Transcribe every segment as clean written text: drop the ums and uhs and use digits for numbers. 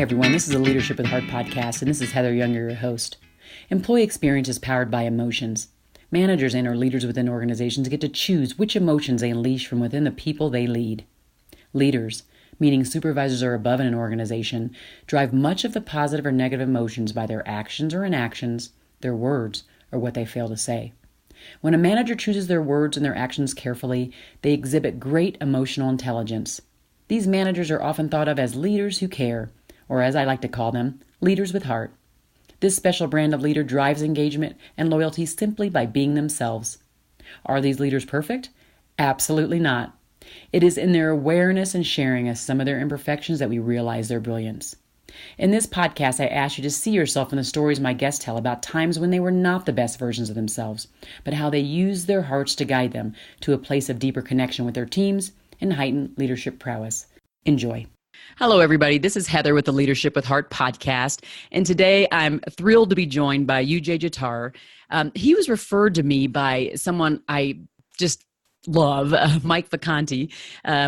everyone. This is a Leadership with Heart podcast, and this is Heather Young, your host. Employee experience is powered by emotions. Managers and or leaders within organizations get to choose which emotions they unleash from within the people they lead. Leaders, meaning supervisors or above in an organization, drive much of the positive or negative emotions by their actions or inactions, their words, or what they fail to say. When a manager chooses their words and their actions carefully, they exhibit great emotional intelligence. These managers are often thought of as leaders who care, or as I like to call them, leaders with heart. This special brand of leader drives engagement and loyalty simply by being themselves. Are these leaders perfect? Absolutely not. It is in their awareness and sharing of some of their imperfections that we realize their brilliance. In this podcast, I ask you to see yourself in the stories my guests tell about times when they were not the best versions of themselves, but how they used their hearts to guide them to a place of deeper connection with their teams and heightened leadership prowess. Enjoy. Hello, everybody. This is Heather with the Leadership with Heart podcast. And today I'm thrilled to be joined by Jatar. He was referred to me by someone I just love, Mike Vacanti.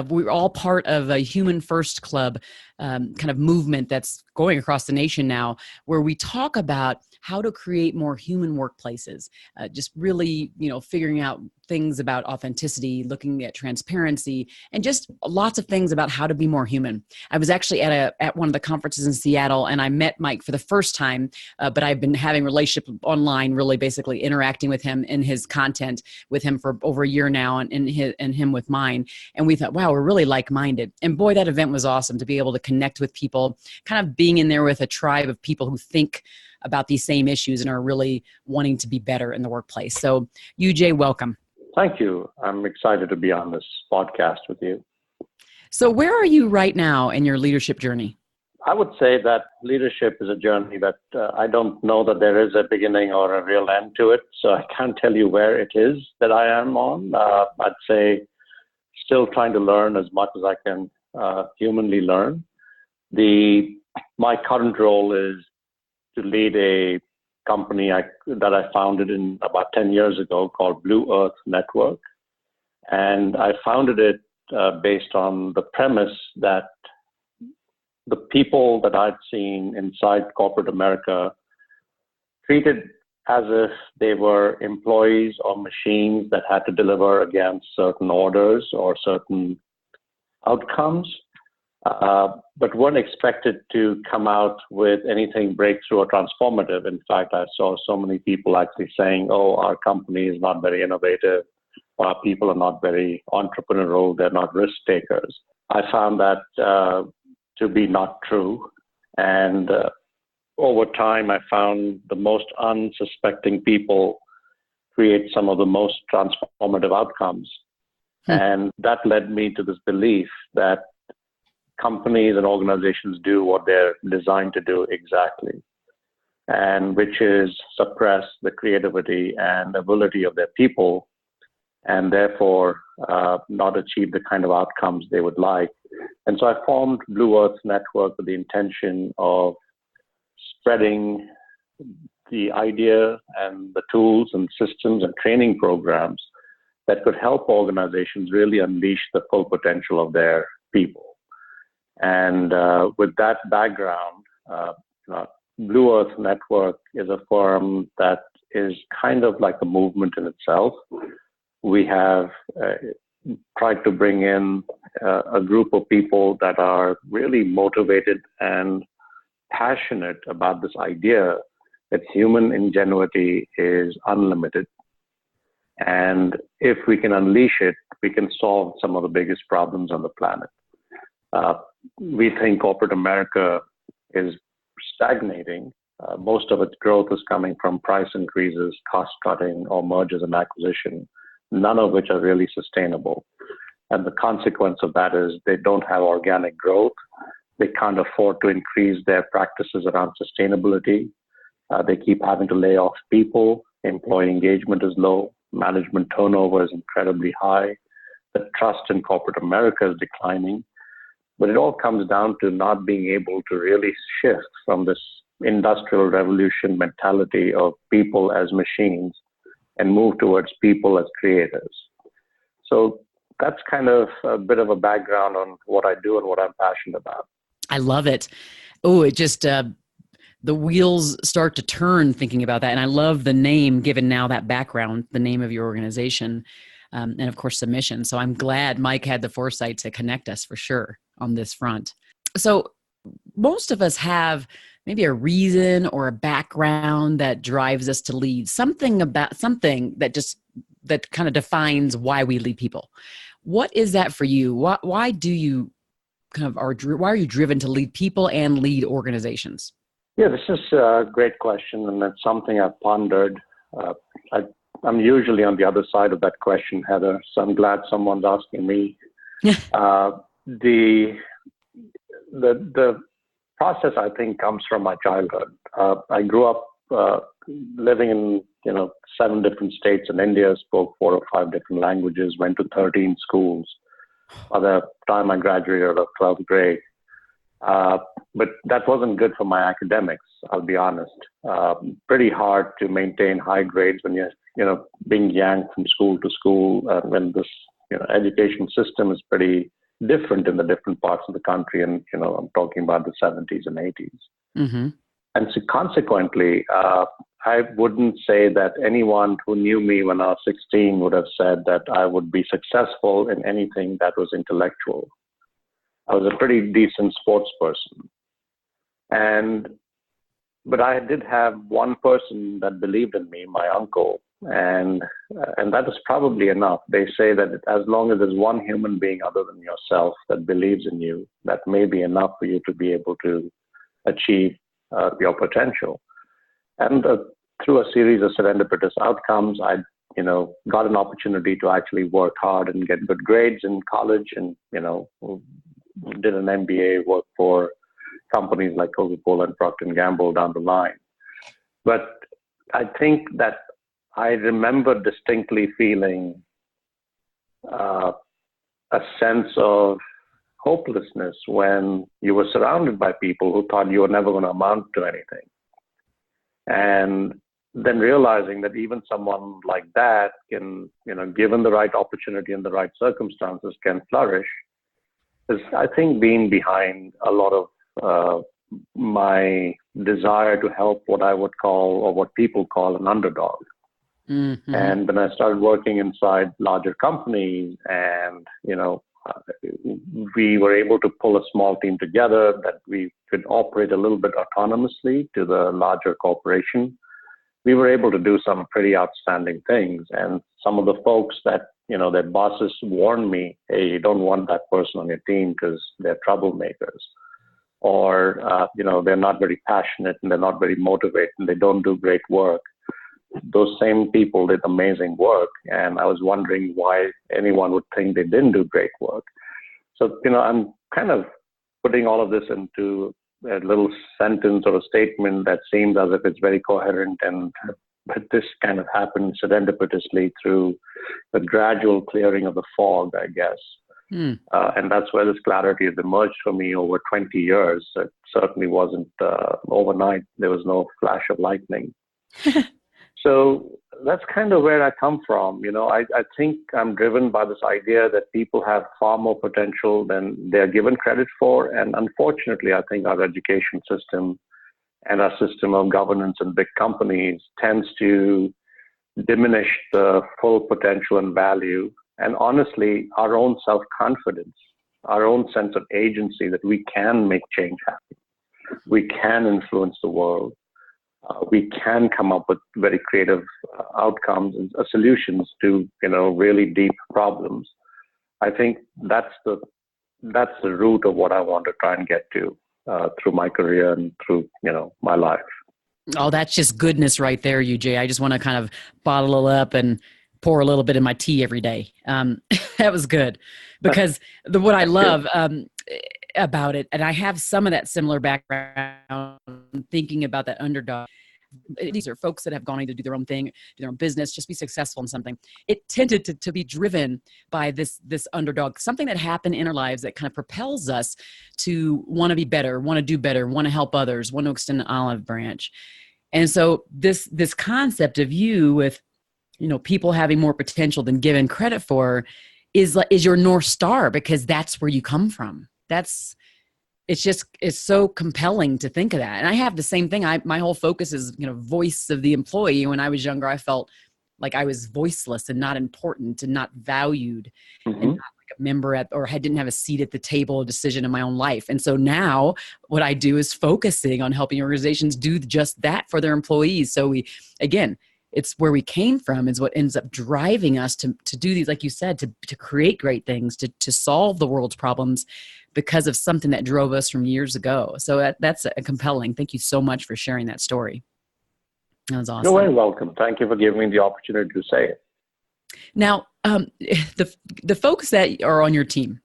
We're all part of a Human First Club kind of movement that's going across the nation now, where we talk about how to create more human workplaces, just really, figuring out things about authenticity, looking at transparency, and just lots of things about how to be more human. I was actually at one of the conferences in Seattle, and I met Mike for the first time, but I've been having a relationship online, really basically interacting with him in his content with him for over a year now, and him with mine. And we thought, wow, we're really like-minded. And boy, that event was awesome to be able to connect with people, kind of being in there with a tribe of people who think about these same issues and are really wanting to be better in the workplace. So, Jay, welcome. Thank you. I'm excited to be on this podcast with you. So where are you right now in your leadership journey? I would say that leadership is a journey that I don't know that there is a beginning or a real end to it. So I can't tell you where it is that I am on. I'd say still trying to learn as much as I can humanly learn. My current role is to lead a company that I founded in about 10 years ago called Blue Earth Network. And I founded it based on the premise that the people that I'd seen inside corporate America treated as if they were employees or machines that had to deliver against certain orders or certain outcomes, but weren't expected to come out with anything breakthrough or transformative. In fact, I saw so many people actually saying, oh, our company is not very innovative, our people are not very entrepreneurial, they're not risk takers. I found that to be not true. And over time, I found the most unsuspecting people create some of the most transformative outcomes. And that led me to this belief that companies and organizations do what they're designed to do exactly, and which is suppress the creativity and ability of their people, and therefore not achieve the kind of outcomes they would like. And so I formed Blue Earth Network with the intention of spreading the idea and the tools and systems and training programs that could help organizations really unleash the full potential of their people. And with that background, Blue Earth Network is a firm that is kind of like a movement in itself. We have tried to bring in a group of people that are really motivated and passionate about this idea that human ingenuity is unlimited. And if we can unleash it, we can solve some of the biggest problems on the planet. We think corporate America is stagnating. Most of its growth is coming from price increases, cost cutting, or mergers and acquisition, none of which are really sustainable. And the consequence of that is they don't have organic growth. They can't afford to increase their practices around sustainability. They keep having to lay off people. Employee engagement is low. Management turnover is incredibly high. The trust in corporate America is declining. But it all comes down to not being able to really shift from this industrial revolution mentality of people as machines and move towards people as creators. So that's kind of a bit of a background on what I do and what I'm passionate about. I love it. Oh, it just, the wheels start to turn thinking about that. And I love the name, given now that background, the name of your organization, and of course, the mission. So I'm glad Mike had the foresight to connect us for sure on this front. So most of us have maybe a reason or a background that drives us to lead, something that kind of defines why we lead people. What is that for you? Why do you why are you driven to lead people and lead organizations? Yeah, this is a great question, and it's something I've pondered. I'm usually on the other side of that question, Heather, so I'm glad someone's asking me. The process, I think, comes from my childhood. I grew up living in 7 different states in India, spoke 4 or 5 different languages, went to 13 schools by the time I graduated out of 12th grade. But that wasn't good for my academics, I'll be honest. Pretty hard to maintain high grades when you're being yanked from school to school, when this education system is pretty different in the different parts of the country. And, I'm talking about the 70s and 80s. Mm-hmm. And so consequently, I wouldn't say that anyone who knew me when I was 16 would have said that I would be successful in anything that was intellectual. I was a pretty decent sports person. But I did have one person that believed in me, my uncle, and that is probably enough. They say that as long as there's one human being other than yourself that believes in you, that may be enough for you to be able to achieve your potential. And through a series of serendipitous outcomes, I got an opportunity to actually work hard and get good grades in college, and did an MBA, worked for companies like Coca-Cola and Procter & Gamble down the line. But I think that I remember distinctly feeling a sense of hopelessness when you were surrounded by people who thought you were never going to amount to anything. And then realizing that even someone like that can, given the right opportunity and the right circumstances, can flourish, is, I think, being behind a lot of my desire to help what I would call, or what people call, an underdog. Mm-hmm. And when I started working inside larger companies, and we were able to pull a small team together that we could operate a little bit autonomously to the larger corporation, we were able to do some pretty outstanding things. And some of the folks that their bosses warned me, hey, you don't want that person on your team because they're troublemakers, or they're not very passionate and they're not very motivated and they don't do great work. Those same people did amazing work, and I was wondering why anyone would think they didn't do great work. So, I'm kind of putting all of this into a little sentence or a statement that seems as if it's very coherent, but this kind of happened serendipitously through the gradual clearing of the fog, I guess. And that's where this clarity has emerged for me over 20 years. It certainly wasn't overnight. There was no flash of lightning. So that's kind of where I come from. I think I'm driven by this idea that people have far more potential than they're given credit for. And unfortunately, I think our education system and our system of governance in big companies tends to diminish the full potential and value. And honestly, our own self-confidence, our own sense of agency that we can make change happen. We can influence the world. We can come up with very creative outcomes and solutions to, really deep problems. I think that's the root of what I want to try and get to through my career and through, my life. Oh, that's just goodness right there, UJ. I just want to kind of bottle it up and pour a little bit in my tea every day. That was good, because what I love about it, and I have some of that similar background, thinking about that underdog. These are folks that have gone on to do their own thing, do their own business, just be successful in something. It tended to be driven by this underdog, something that happened in our lives that kind of propels us to want to be better, want to do better, want to help others, want to extend an olive branch. And so this concept of you with, people having more potential than given credit for is your North Star, because that's where you come from. That's it's so compelling to think of that. And I have the same thing. My whole focus is, voice of the employee. When I was younger, I felt like I was voiceless and not important and not valued, and not like a member didn't have a seat at the table, a decision in my own life. And so now what I do is focusing on helping organizations do just that for their employees. So it's where we came from is what ends up driving us to do these, like you said, to create great things, to solve the world's problems because of something that drove us from years ago. So that's a compelling. Thank you so much for sharing that story. That was awesome. You're very welcome. Thank you for giving me the opportunity to say it. Now, the folks that are on your team,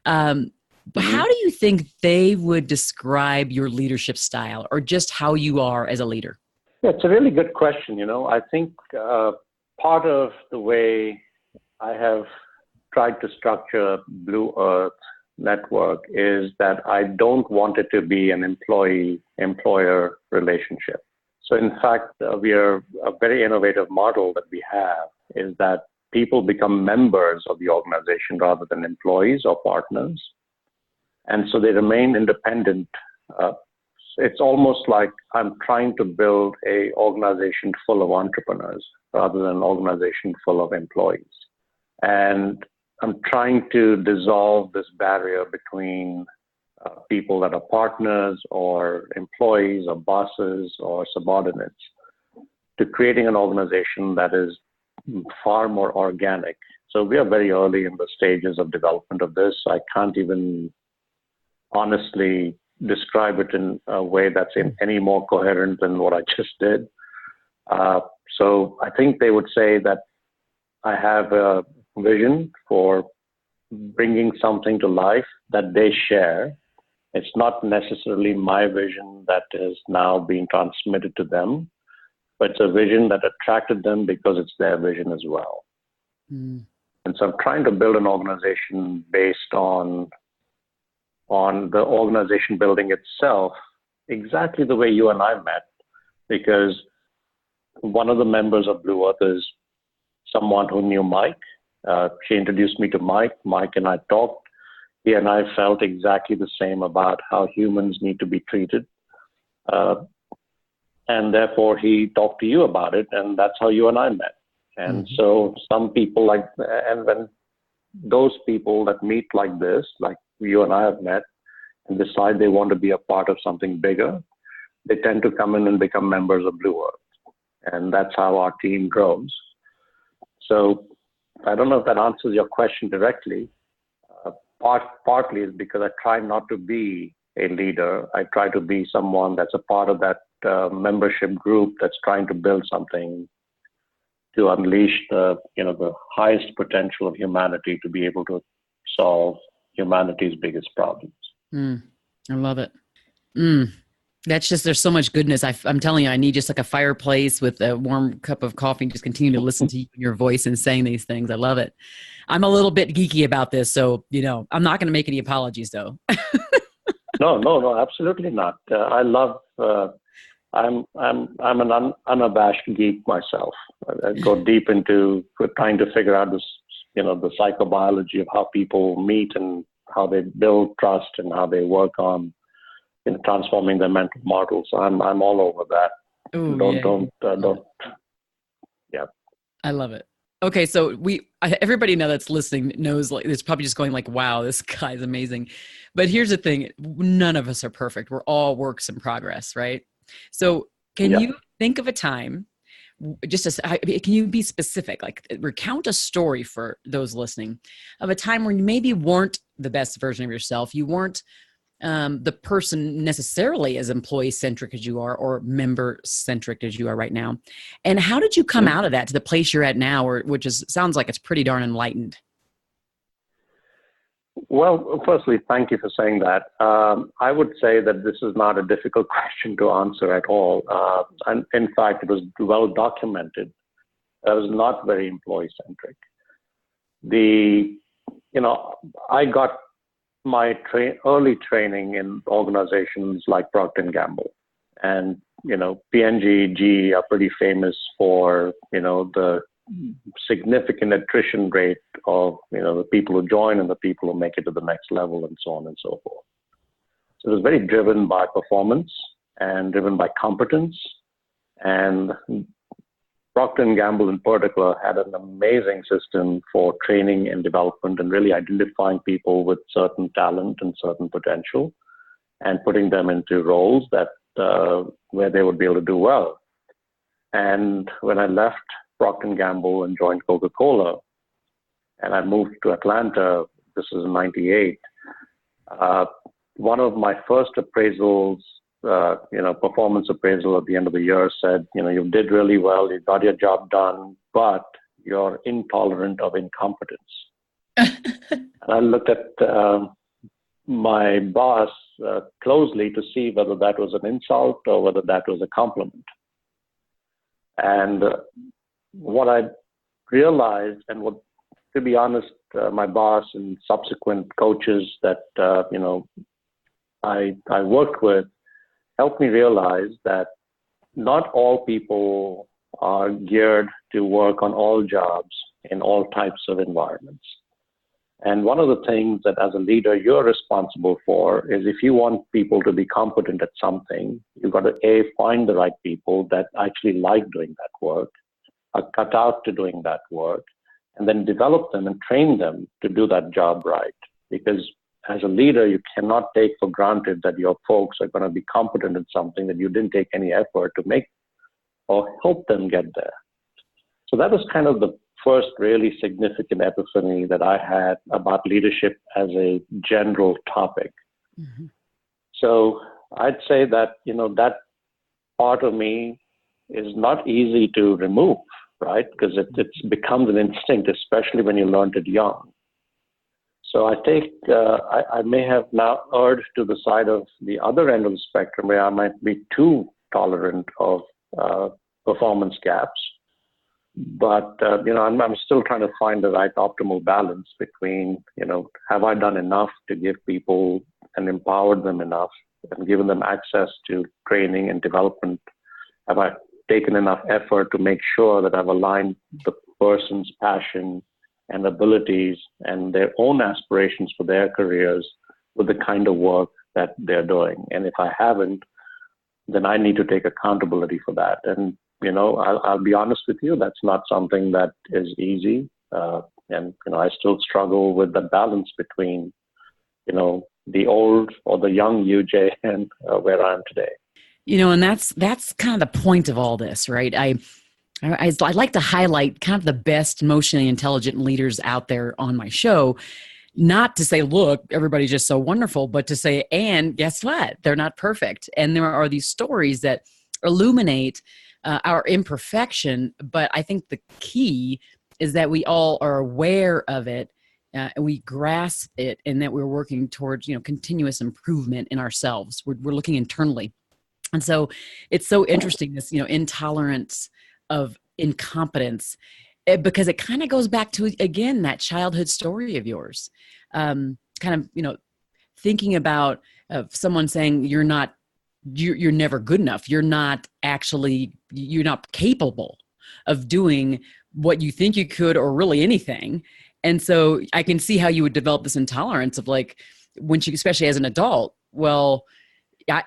how do you think they would describe your leadership style or just how you are as a leader? Yeah, it's a really good question. I think part of the way I have tried to structure Blue Earth Network is that I don't want it to be an employee-employer relationship. So in fact, a very innovative model that we have is that people become members of the organization rather than employees or partners. And so they remain independent. It's almost like I'm trying to build an organization full of entrepreneurs rather than an organization full of employees. And I'm trying to dissolve this barrier between people that are partners or employees or bosses or subordinates to creating an organization that is far more organic. So we are very early in the stages of development of this. I can't even honestly describe it in a way that's any more coherent than what I just did. So I think they would say that I have a vision for bringing something to life that they share. It's not necessarily my vision that is now being transmitted to them, but it's a vision that attracted them because it's their vision as well. And so I'm trying to build an organization based on the organization building itself, exactly the way you and I met, because one of the members of Blue Earth is someone who knew Mike. She introduced me to Mike. Mike and I talked. He and I felt exactly the same about how humans need to be treated. And therefore, he talked to you about it, and that's how you and I met. And so some people and when those people that meet like this, like you and I have met, and decide they want to be a part of something bigger, they tend to come in and become members of Blue Earth. And that's how our team grows. So I don't know if that answers your question directly. Partly is because I try not to be a leader. I try to be someone that's a part of that membership group that's trying to build something to unleash the highest potential of humanity to be able to solve humanity's biggest problems. I love it. That's just, there's so much goodness. I'm telling you, I need just like a fireplace with a warm cup of coffee and just continue to listen to you and your voice and saying these things. I love it. I'm a little bit geeky about this, so, I'm not going to make any apologies though. No, absolutely not. I love, I'm an unabashed geek myself. I go deep into trying to figure out this, the psychobiology of how people meet and how they build trust and how they work on transforming their mental models. So I'm all over that. Ooh, don't. Yeah. I love it. Okay, so everybody now that's listening knows, like, it's probably just going like, wow, this guy's amazing. But here's the thing: none of us are perfect. We're all works in progress, right? So, can you think of a time? Can you be specific? Like, recount a story for those listening of a time where you maybe weren't the best version of yourself. You weren't the person necessarily as employee-centric as you are or member-centric as you are right now. And how did you come out of that to the place you're at now, sounds like it's pretty darn enlightened? Well, firstly, thank you for saying that. I would say that this is not a difficult question to answer at all. And in fact, it was well documented. I was not very employee-centric. I got my early training in organizations like Procter & Gamble, and P&G, GE are pretty famous for the significant attrition rate of the people who join and the people who make it to the next level, and so on and so forth. So it was very driven by performance and driven by competence. And Procter & Gamble in particular had an amazing system for training and development and really identifying people with certain talent and certain potential and putting them into roles that where they would be able to do well. And when I left Procter & Gamble and joined Coca-Cola, and I moved to Atlanta, this was in '98, one of my first appraisals, performance appraisal at the end of the year said, you did really well, you got your job done, but you're intolerant of incompetence. And I looked at my boss closely to see whether that was an insult or whether that was a compliment. And what I realized, and what, to be honest, my boss and subsequent coaches that I worked with helped me realize that not all people are geared to work on all jobs in all types of environments. And one of the things that as a leader you're responsible for is if you want people to be competent at something, you've got to find the right people that actually like doing that work, are cut out to doing that work, and then develop them and train them to do that job right. Because as a leader, you cannot take for granted that your folks are going to be competent at something that you didn't take any effort to make or help them get there. So that was kind of the first really significant epiphany that I had about leadership as a general topic. Mm-hmm. So I'd say that, that part of me is not easy to remove, right? Because it becomes an instinct, especially when you learned it young. So I think I may have now erred to the side of the other end of the spectrum where I might be too tolerant of performance gaps. But, I'm still trying to find the right optimal balance between, have I done enough to give people and empowered them enough and given them access to training and development? Have I taken enough effort to make sure that I've aligned the person's passion and abilities and their own aspirations for their careers with the kind of work that they're doing? And if I haven't, then I need to take accountability for that. And, I'll be honest with you, that's not something that is easy. And I still struggle with the balance between, the old or the young UJ and where I am today. And that's kind of the point of all this, right? I'd like to highlight kind of the best emotionally intelligent leaders out there on my show, not to say, look, everybody's just so wonderful, but to say, and guess what? They're not perfect. And there are these stories that illuminate our imperfection. But I think the key is that we all are aware of it, we grasp it, and that we're working towards, continuous improvement in ourselves. We're looking internally. And so it's so interesting, this, intolerance of incompetence, because it kind of goes back to, again, that childhood story of yours. Thinking about someone saying you're never good enough. You're not capable of doing what you think you could, or really anything. And so I can see how you would develop this intolerance of, like, especially as an adult, well,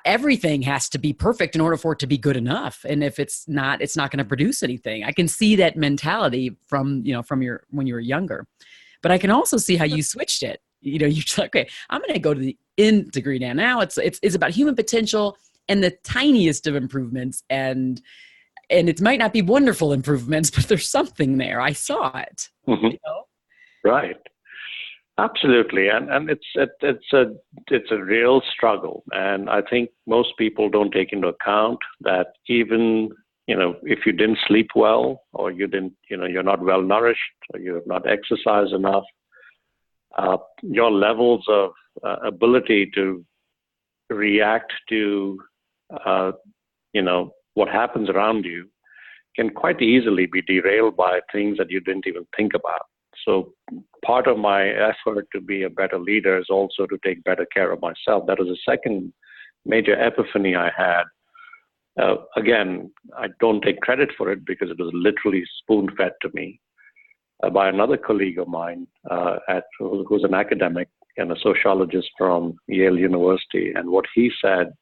everything has to be perfect in order for it to be good enough. And if it's not going to produce anything. I can see that mentality from when you were younger, but I can also see how you switched it. You're like, okay, I'm going to go to the in degree now. Now it's about human potential and the tiniest of improvements. And it might not be wonderful improvements, but there's something there. I saw it. Mm-hmm. Right. Absolutely, and it's a real struggle, and I think most people don't take into account that even if you didn't sleep well, or you didn't you're not well nourished, or you have not exercised enough, your levels of ability to react to what happens around you can quite easily be derailed by things that you didn't even think about. So part of my effort to be a better leader is also to take better care of myself. That was the second major epiphany I had. Again, I don't take credit for it because it was literally spoon-fed to me by another colleague of mine who's an academic. sociologist from Yale University. And what he said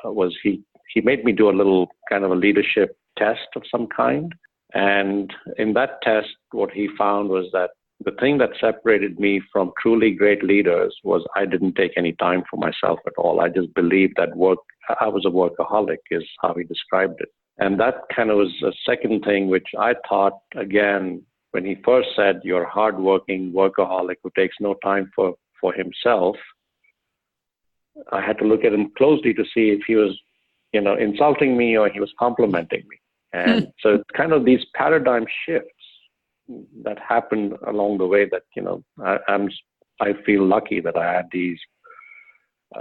was he made me do a little kind of a leadership test of some kind. And in that test, what he found was that the thing that separated me from truly great leaders was I didn't take any time for myself at all. I just believed that I was a workaholic, is how he described it. And that kind of was a second thing, which I thought, again, when he first said, you're a hardworking workaholic who takes no time for himself, I had to look at him closely to see if he was, insulting me or he was complimenting me. And so it's kind of these paradigm shifts that happened along the way that, I feel lucky that I had these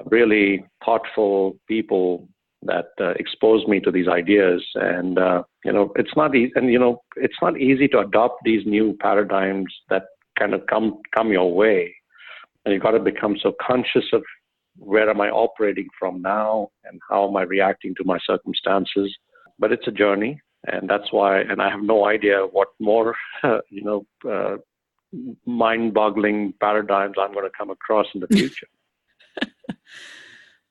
really thoughtful people that exposed me to these ideas. And, it's not easy. And, it's not easy to adopt these new paradigms that kind of come your way. And you've got to become so conscious of where am I operating from now and how am I reacting to my circumstances. But it's a journey. And that's why, and I have no idea what more, mind-boggling paradigms I'm going to come across in the future.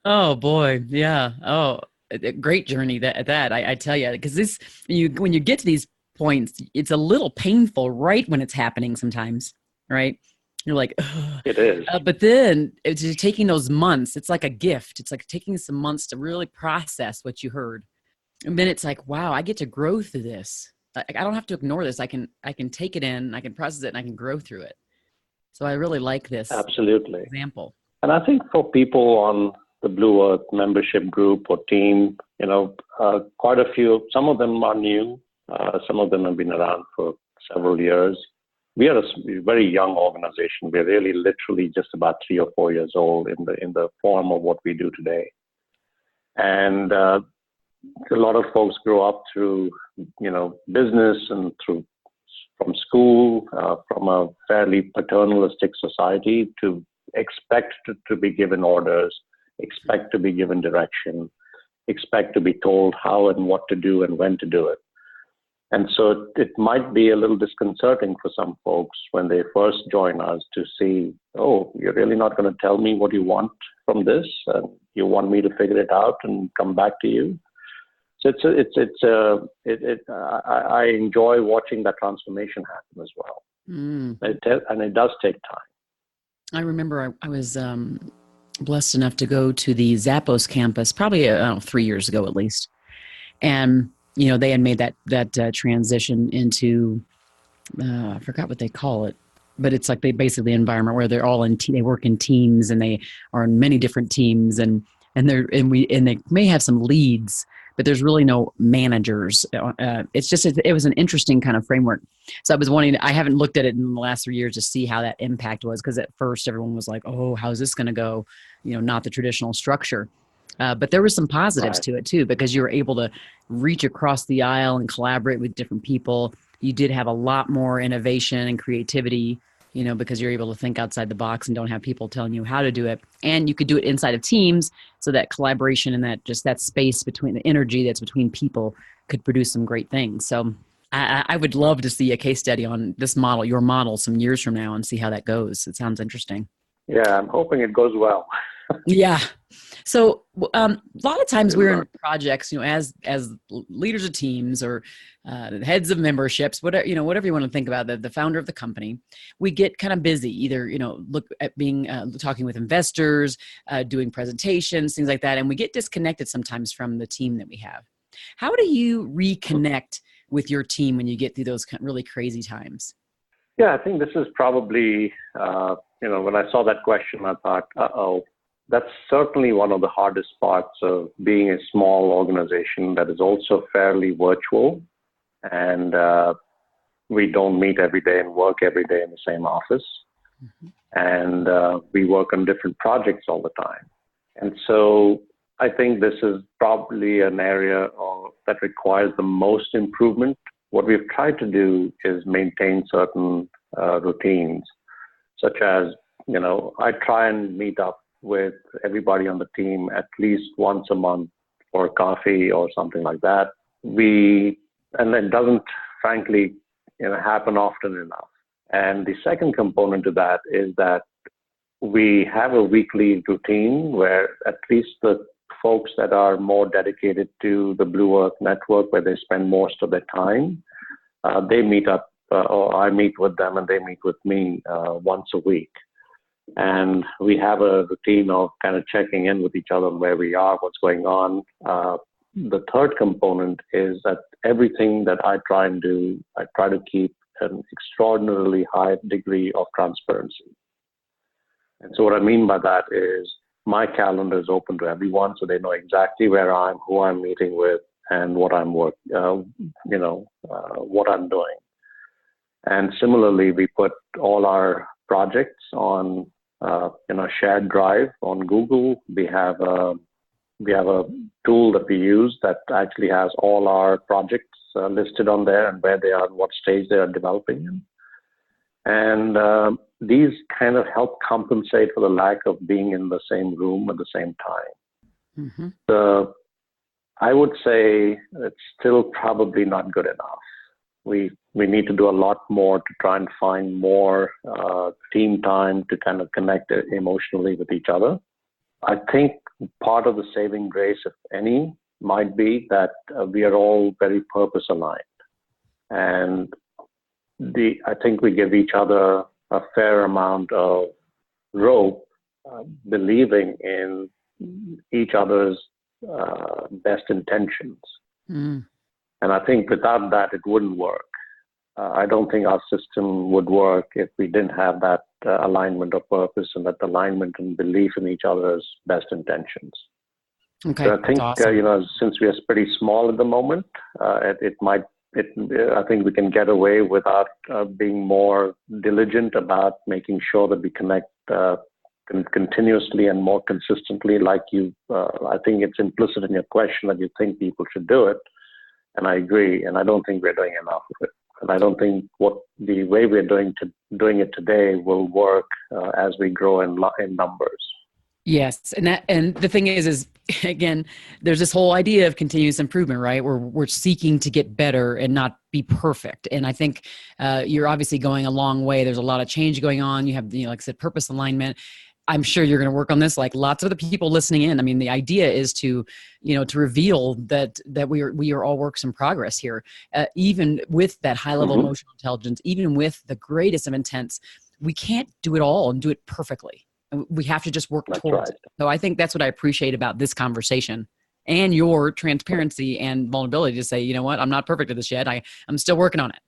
Oh boy, yeah. Oh, a great journey that I tell you, because when you get to these points, it's a little painful right when it's happening sometimes, right? You're like, ugh. It is. But then it's just taking those months. It's like a gift. It's like taking some months to really process what you heard. And then it's like, wow, I get to grow through this. I don't have to ignore this. I can take it in, I can process it, and I can grow through it. So I really like this Absolutely example. And I think for people on the Blue Earth membership group or team, quite a few, some of them are new, some of them have been around for several years. We are a very young organization. We're really literally just about 3 or 4 years old in the form of what we do today. And a lot of folks grow up through, business and from school, from a fairly paternalistic society to expect to be given orders, expect to be given direction, expect to be told how and what to do and when to do it. And so it might be a little disconcerting for some folks when they first join us to see, oh, you're really not going to tell me what you want from this, and you want me to figure it out and come back to you. So I enjoy watching that transformation happen as well. And it does take time. I remember I was blessed enough to go to the Zappos campus probably 3 years ago at least, and they had made that transition into I forgot what they call it, but it's like basically the environment where they're all they work in teams and they are in many different teams and they may have some leads, but there's really no managers. It was an interesting kind of framework. So I was I haven't looked at it in the last 3 years to see how that impact was, because at first everyone was like, oh, how's this going to go? Not the traditional structure. But there were some positives to it too, because you were able to reach across the aisle and collaborate with different people. You did have a lot more innovation and creativity, because you're able to think outside the box and don't have people telling you how to do it. And you could do it inside of teams, so that collaboration and that space between the energy that's between people could produce some great things. So I would love to see a case study on this model, your model, some years from now and see how that goes. It sounds interesting. Yeah, I'm hoping it goes well. Yeah. So a lot of times we're in projects, as leaders of teams or heads of memberships, whatever you want to think about, the founder of the company, we get kind of busy, either, look at being talking with investors, doing presentations, things like that. And we get disconnected sometimes from the team that we have. How do you reconnect with your team when you get through those really crazy times? Yeah, I think this is probably, when I saw that question, I thought, that's certainly one of the hardest parts of being a small organization that is also fairly virtual. And we don't meet every day and work every day in the same office. Mm-hmm. And we work on different projects all the time. And so I think this is probably an area that requires the most improvement. What we've tried to do is maintain certain routines, such as, I try and meet up with everybody on the team at least once a month for coffee or something like that. And it doesn't, frankly, happen often enough. And the second component to that is that we have a weekly routine where at least the folks that are more dedicated to the Blue Earth network, where they spend most of their time, they meet up, or I meet with them and they meet with me once a week. And we have a routine of kind of checking in with each other on where we are, what's going on. The third component is that everything that I try and do, I try to keep an extraordinarily high degree of transparency. And so what I mean by that is my calendar is open to everyone, so they know exactly where I'm, who I'm meeting with, and what I'm what I'm doing. And similarly, we put all our projects on shared drive on Google. We have a tool that we use that actually has all our projects listed on there and where they are and what stage they are developing in. And these kind of help compensate for the lack of being in the same room at the same time. Mm-hmm. I would say it's still probably not good enough. We need to do a lot more to try and find more team time to kind of connect emotionally with each other. I think part of the saving grace, if any, might be that we are all very purpose aligned. And I think we give each other a fair amount of rope, believing in each other's best intentions. Mm. And I think without that, it wouldn't work. I don't think our system would work if we didn't have that alignment of purpose and that alignment and belief in each other's best intentions. Okay, so I think, awesome. Since we are pretty small at the moment, I think we can get away without being more diligent about making sure that we connect continuously and more consistently. Like I think it's implicit in your question that you think people should do it. And I agree. And I don't think we're doing enough of it. And I don't think the way we're doing it today will work as we grow in numbers. Yes, and the thing is again, there's this whole idea of continuous improvement, right? We're seeking to get better and not be perfect. And I think you're obviously going a long way. There's a lot of change going on. You have, like I said, purpose alignment. I'm sure you're going to work on this, like lots of the people listening in. I mean, the idea is to reveal that we are all works in progress here, even with that high level mm-hmm. emotional intelligence, even with the greatest of intents. We can't do it all and do it perfectly. We have to just work towards it. So I think that's what I appreciate about this conversation and your transparency and vulnerability to say, you know what, I'm not perfect at this yet. I'm still working on it.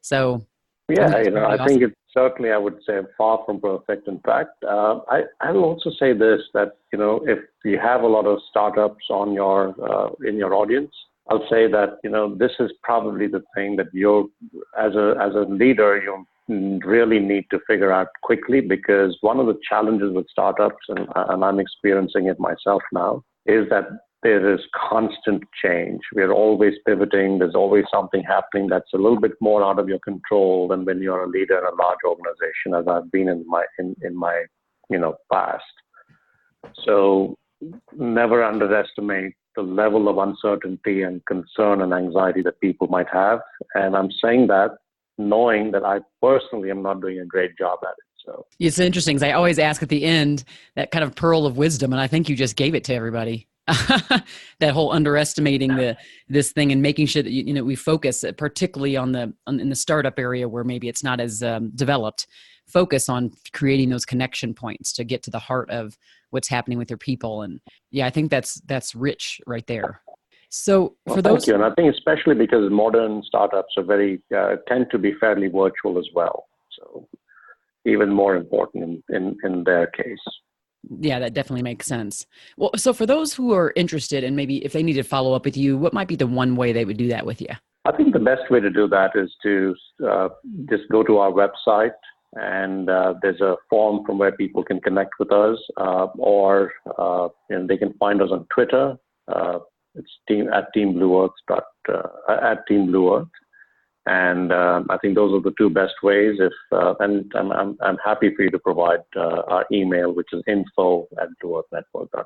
So yeah, I think it's certainly, I would say, far from perfect. In fact, I will also say this, that, if you have a lot of startups on in your audience, I'll say that, this is probably the thing that as a leader, you really need to figure out quickly, because one of the challenges with startups, and I'm experiencing it myself now, is that there is constant change. We're always pivoting. There's always something happening that's a little bit more out of your control than when you're a leader in a large organization, as I've been in my past. So never underestimate the level of uncertainty and concern and anxiety that people might have. And I'm saying that knowing that I personally am not doing a great job at it. So it's interesting, because I always ask at the end that kind of pearl of wisdom, and I think you just gave it to everybody. That whole underestimating this thing and making sure that we focus, particularly in the startup area where maybe it's not as developed. Focus on creating those connection points to get to the heart of what's happening with your people. And yeah, I think that's rich right there. So for those, thank you. And I think especially because modern startups are tend to be fairly virtual as well. So even more important in their case. Yeah, that definitely makes sense. Well, so for those who are interested, and maybe if they need to follow up with you, what might be the one way they would do that with you? I think the best way to do that is to just go to our website, and there's a form from where people can connect with us, or they can find us on Twitter. It's at Team Blue Earth, at Team Blue Earth. And I think those are the two best ways. And I'm happy for you to provide our email, which is info@blueearthnetwork.com.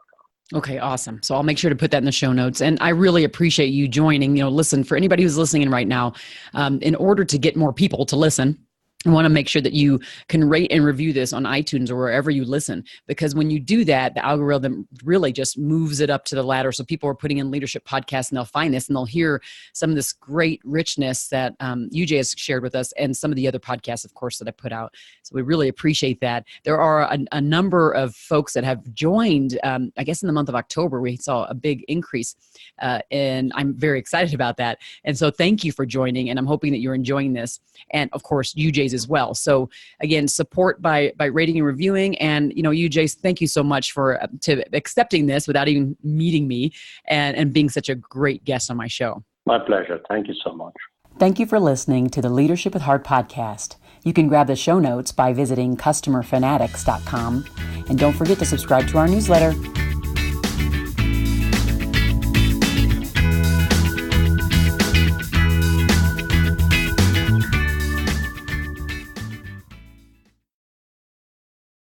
Okay, awesome. So I'll make sure to put that in the show notes. And I really appreciate you joining. Listen, for anybody who's listening in right now, in order to get more people to listen, I want to make sure that you can rate and review this on iTunes or wherever you listen, because when you do that, the algorithm really just moves it up to the ladder. So people are putting in leadership podcasts and they'll find this and they'll hear some of this great richness that UJ has shared with us and some of the other podcasts, of course, that I put out. So we really appreciate that. There are a number of folks that have joined. I guess in the month of October, we saw a big increase and I'm very excited about that. And so thank you for joining, and I'm hoping that you're enjoying this. And of course, UJ's as well. So again, support by rating and reviewing. And, UJ, thank you so much for accepting this without even meeting me and being such a great guest on my show. My pleasure. Thank you so much. Thank you for listening to the Leadership with Heart podcast. You can grab the show notes by visiting customerfanatics.com. And don't forget to subscribe to our newsletter.